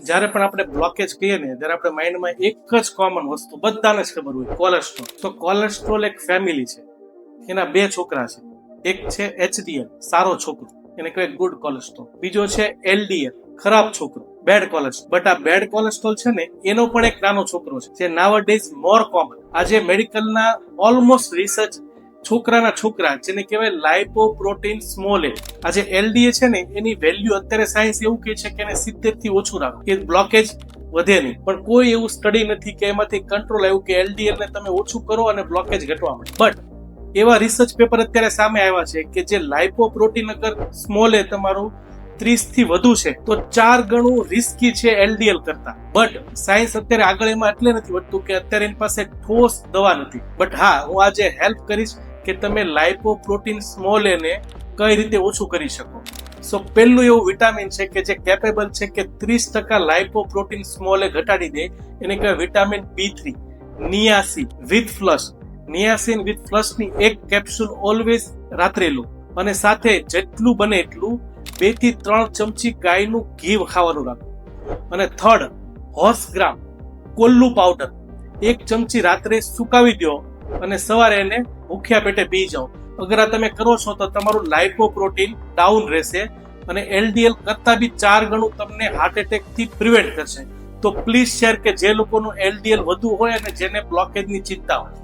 જ્યારે પણ આપણે બ્લોકેજ કહીએ ને ત્યારે આપણે માઇન્ડમાં એક જ કોમન વસ્તુ બધાને જ ખબર હોય, કોલેસ્ટ્રોલ. તો કોલેસ્ટ્રોલ એક ફેમિલી છે, એના બે છોકરા છે. એક છે HDL, સારો છોકરો, એને કહેવાય ગુડ કોલેસ્ટ્રોલ. બીજો છે LDL, ખરાબ છોકરો, બેડ કોલેસ્ટ્રોલ. બટ આ બેડ કોલેસ્ટ્રોલ છે ને એનો પણ એક નાનો છોકરો છે, જે નાવડેઝ મોર કોમન. આજે મેડિકલના ઓલમોસ્ટ રિસર્ચ છોકરાના છોકરા, જેને કહેવાય લાઇપોપ્રોટીન સ્મોલ એ. આજે LDA છે ને એની વેલ્યુ અત્યારે સાયન્સ એવું કહે છે કે એને 70 થી ઓછું રાખો કે બ્લોકેજ વધે નહીં. પણ કોઈ એવું સ્ટડી નથી કે એમાંથી કંટ્રોલ આવ્યું કે LDL ને તમે ઓછું કરો અને બ્લોકેજ ઘટવા મળે. બટ એવા રિસર્ચ પેપર અત્યારે સામે આવ્યા છે કે જે લાઇપોપ્રોટીન અગર સ્મોલ એ તમારું 30 થી વધુ છે તો 4 ગણું રિસ્કી છે LDL કરતા. બટ સાયન્સ અત્યારે આગળ એમાં એટલે નથી વધતું કે અત્યારે એની પાસે ઠોસ દવા નથી. બટ હા, હું આજે હેલ્પ કરીશ કે તમે લાઇપોપ્રોટીન સ્મોલ એને કઈ રીતે ઓછું કરી શકો. સો પહેલું એવું વિટામિન છે કે જે કેપેબલ છે કે 30% લાઇપોપ્રોટીન સ્મોલ એ ઘટાડી દે, એને કહેવાય vitamin B3, નિયાસિન with flush. નિયાસિન with flush ની એક કેપ્સ્યુલ ઓલવેઝ રાત્રે લો, અને સાથે જેટલું બને એટલું 2 થી 3 ચમચી ગાયનું ઘી ખાવાનું રાખો. અને થર્ડ, હોર્સ ગ્રામ કોલ્લુ પાવડર 1 ચમચી રાત્રે સુકાવી દો અને સવારે એને ભૂખ્યા પેટે પી જાઓ. અગર આ તમે કરો છો તો તમારું લાઇપોપ્રોટીન ડાઉન રહેશે અને LDL કરતા બી 4 ગણું તમને હાર્ટ એટેક થી પ્રિવેન્ટ કરશે. તો પ્લીઝ શેર કે જે લોકોનું LDL વધુ હોય અને જેને બ્લોકેજની ચિંતા હોય.